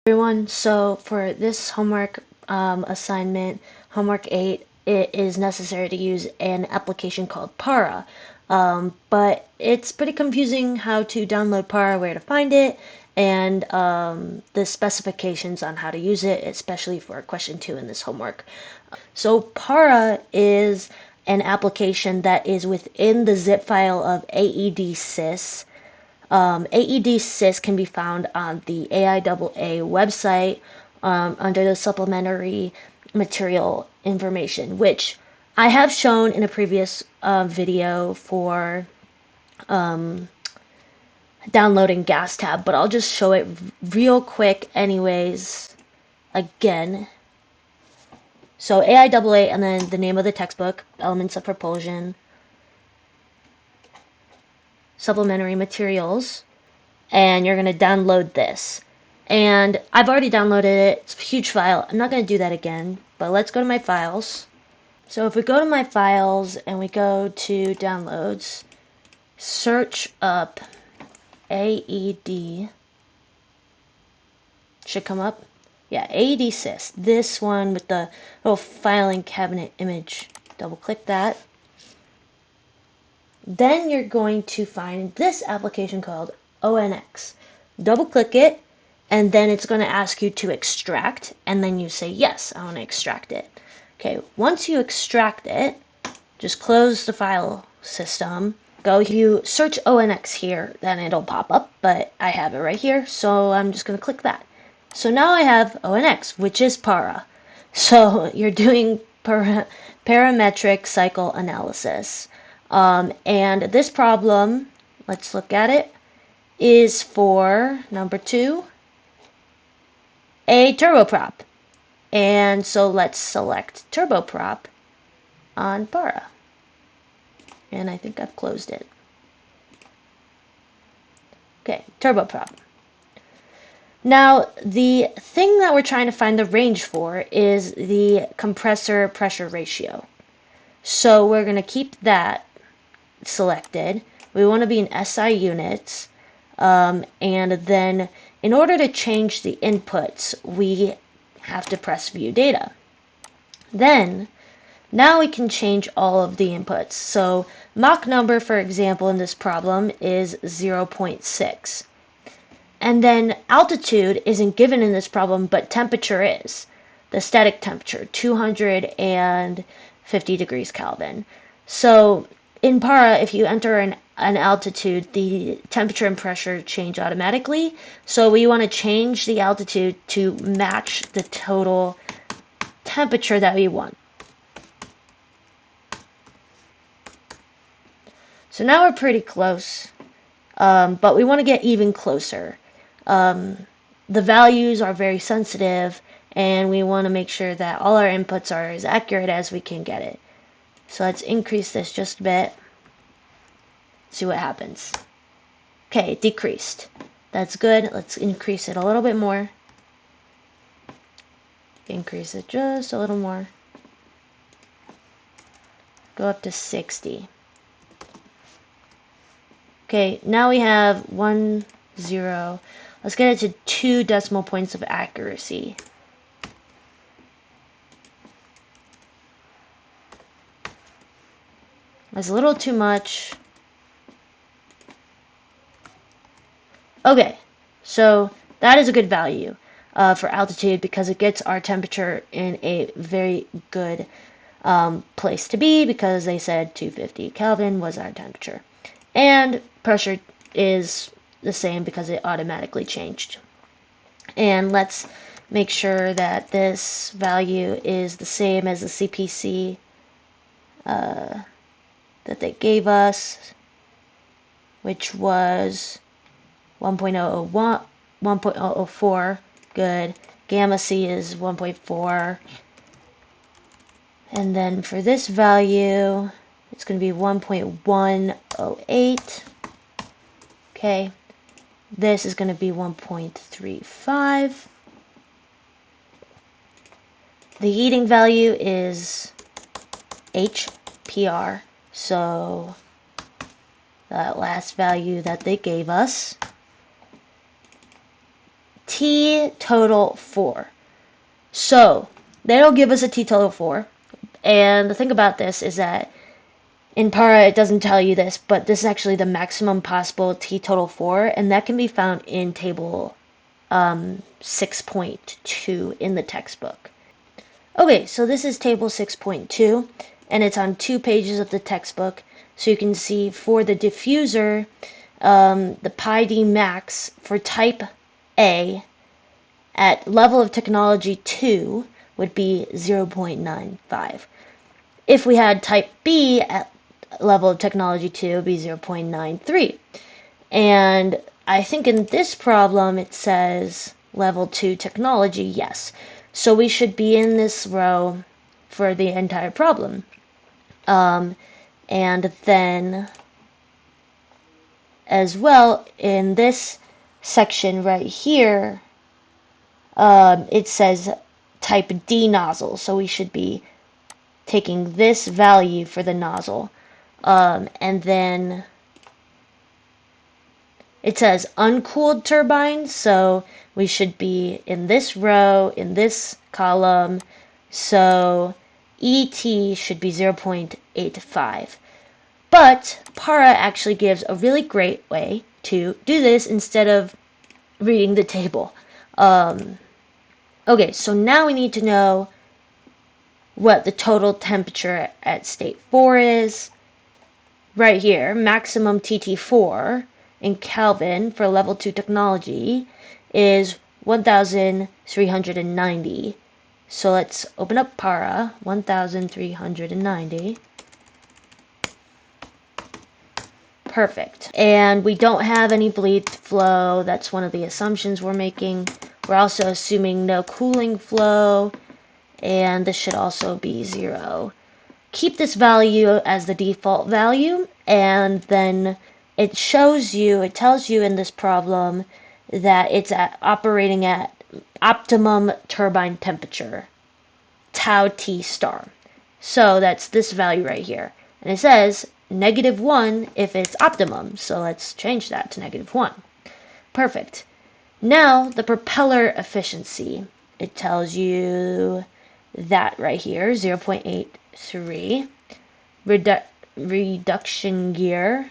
Everyone, so for this homework assignment, homework 8, it is necessary to use an application called Para. But it's pretty confusing how to download Para, where to find it, and the specifications on how to use it, especially for question 2 in this homework. So Para is an application that is within the zip file of AEDSys. AEDSys can be found on the AIAA website under the supplementary material information, which I have shown in a previous video for downloading gas tab, but I'll just show it real quick anyways again. So AIAA and then the name of the textbook, Elements of Propulsion, supplementary materials, and you're going to download this. And I've already downloaded it. It's a huge file. I'm not going to do that again, but let's go to my files. So if we go to my files and we go to downloads, search up AED, should come up. Yeah, AEDSys, this one with the little filing cabinet image. Double click that. Then you're going to find this application called ONX. Double click it, and then it's going to ask you to extract, and then you say, yes, I want to extract it. Okay, once you extract it, just close the file system. You search ONX here, then it'll pop up, but I have it right here, so I'm just going to click that. So now I have ONX, which is Para. So you're doing parametric cycle analysis. And this problem, let's look at it, is for number 2, a turboprop. And so let's select turboprop on Para. And I think I've closed it. Okay, turboprop. Now, the thing that we're trying to find the range for is the compressor pressure ratio. So we're going to keep that selected. We want to be in SI units. And then in order to change the inputs, we have to press view data. Then, now we can change all of the inputs. So Mach number, for example, in this problem is 0.6. And then altitude isn't given in this problem, but temperature is. The static temperature, 250 degrees Kelvin. So in Para, if you enter an altitude, the temperature and pressure change automatically. So we want to change the altitude to match the total temperature that we want. So now we're pretty close, but we want to get even closer. The values are very sensitive, and we want to make sure that all our inputs are as accurate as we can get it. So let's increase this just a bit. See what happens. Okay, it decreased. That's good. Let's increase it a little bit more. Increase it just a little more. Go up to 60. Okay, now we have 1, 0. Let's get it to 2 decimal points of accuracy. That's a little too much. Okay, so that is a good value for altitude because it gets our temperature in a very good place to be, because they said 250 Kelvin was our temperature. And pressure is the same because it automatically changed. And let's make sure that this value is the same as the CPC that they gave us, which was 1.001, 1.004. Good. Gamma C is 1.4. And then for this value, it's going to be 1.108. Okay. This is going to be 1.35. The heating value is HPR. So that last value that they gave us. T total 4. So that'll give us a T total 4. And the thing about this is that in Para it doesn't tell you this, but this is actually the maximum possible T total 4, and that can be found in table 6.2 in the textbook. Okay, so this is table 6.2, and it's on 2 pages of the textbook. So you can see for the diffuser, the pi d max for type A at level of technology 2 would be 0.95. If we had type B at level of technology 2, it would be 0.93. And I think in this problem it says level 2 technology, yes. So we should be in this row for the entire problem. And then as well in this section right here, it says type D nozzle, so we should be taking this value for the nozzle. And then it says uncooled turbine, so we should be in this row, in this column, so ET should be 0.85. But Para actually gives a really great way to do this instead of reading the table. Okay, so now we need to know what the total temperature at state 4 is. Right here, maximum TT4 in Kelvin for level 2 technology is 1,390. So let's open up Para, 1,390. Perfect. And we don't have any bleed flow. That's one of the assumptions we're making. We're also assuming no cooling flow, and this should also be 0. Keep this value as the default value, and then it tells you in this problem that it's operating at optimum turbine temperature, tau T star. So that's this value right here. And it says -1 if it's optimum. So let's change that to -1. Perfect. Now the propeller efficiency. It tells you that right here, 0.83. Reduction gear,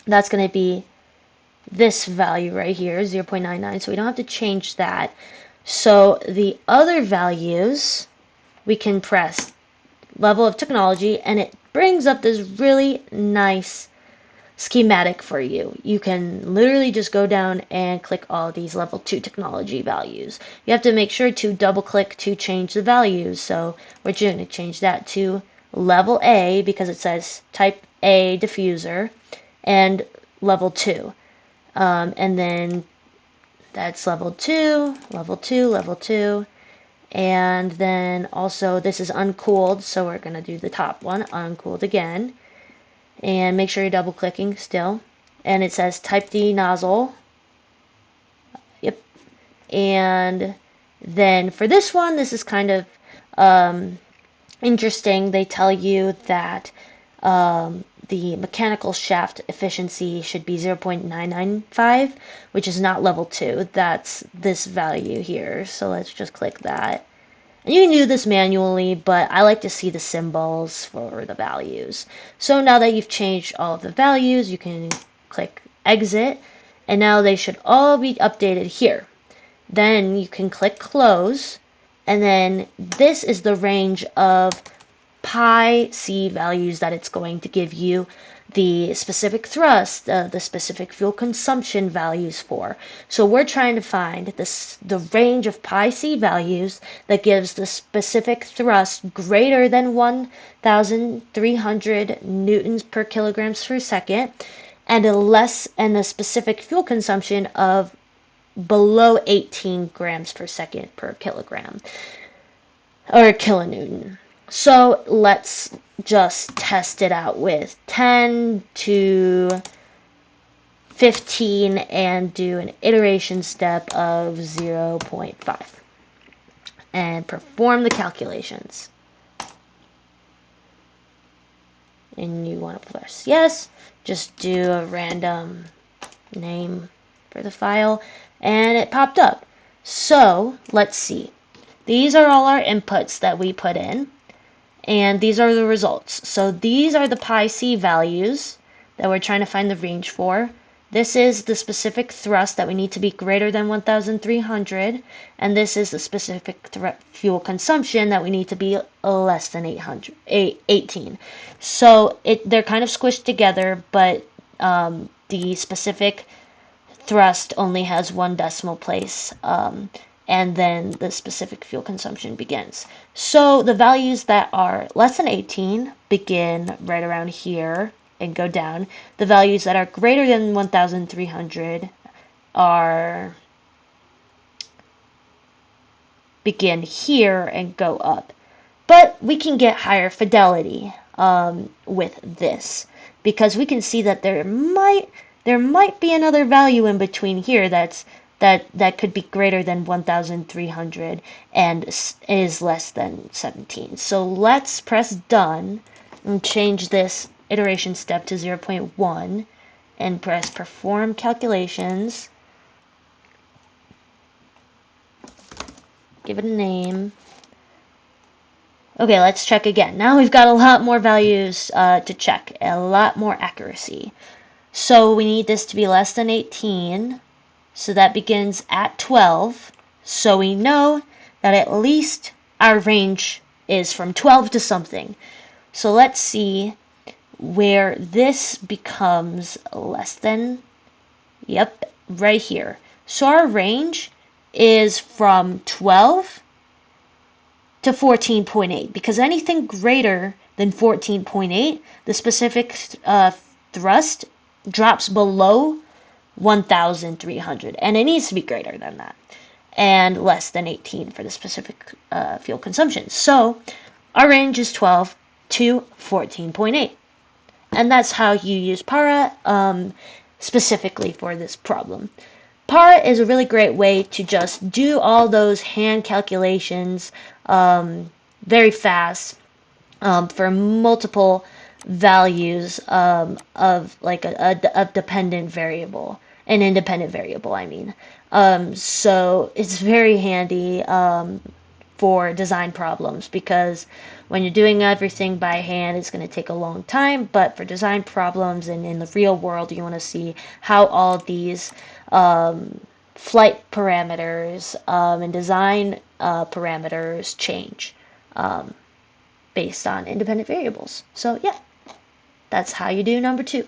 that's going to be this value right here, 0.99, so we don't have to change that. So the other values, we can press level of technology, and it brings up this really nice schematic for you. You can literally just go down and click all these level 2 technology values. You have to make sure to double click to change the values, so we're going to change that to level A because it says type A diffuser and level 2. And then that's level 2, level 2, level 2. And then also this is uncooled, so we're going to do the top one, uncooled again. And make sure you're double clicking still. And it says type D nozzle. Yep. And then for this one, this is kind of interesting. They tell you that the mechanical shaft efficiency should be 0.995, which is not level 2. That's this value here. So let's just click that. And you can do this manually, but I like to see the symbols for the values. So now that you've changed all of the values, you can click exit, and now they should all be updated here. Then you can click close, and then this is the range of pi c values that it's going to give you the specific thrust, the specific fuel consumption values for. So we're trying to find the range of pi c values that gives the specific thrust greater than 1,300 newtons per kilograms per second, and a specific fuel consumption of below 18 grams per second per kilogram or kilonewton. So let's just test it out with 10 to 15 and do an iteration step of 0.5 and perform the calculations. And you want to press yes, just do a random name for the file, and it popped up. So let's see. These are all our inputs that we put in, and these are the results. So these are the pi c values that we're trying to find the range for. This is the specific thrust that we need to be greater than 1,300, and this is the specific fuel consumption that we need to be less than 18. So they're kind of squished together, but the specific thrust only has one decimal place, and then the specific fuel consumption begins. So the values that are less than 18 begin right around here and go down. The values that are greater than 1,300 are begin here and go up. But we can get higher fidelity with this, because we can see that there might be another value in between here that could be greater than 1,300 and is less than 17. So let's press done and change this iteration step to 0.1 and press perform calculations. Give it a name. Okay, let's check again. Now we've got a lot more values to check, a lot more accuracy. So we need this to be less than 18. So that begins at 12. So we know that at least our range is from 12 to something. So let's see where this becomes less than, yep, right here. So our range is from 12 to 14.8, because anything greater than 14.8, the specific thrust drops below 1,300, and it needs to be greater than that, and less than 18 for the specific fuel consumption. So our range is 12 to 14.8, and that's how you use Para specifically for this problem. Para is a really great way to just do all those hand calculations very fast for multiple values of like a dependent variable, an independent variable, I mean. So it's very handy for design problems, because when you're doing everything by hand, it's going to take a long time, but for design problems and in the real world, you want to see how all these flight parameters and design parameters change based on independent variables. So yeah, that's how you do number 2.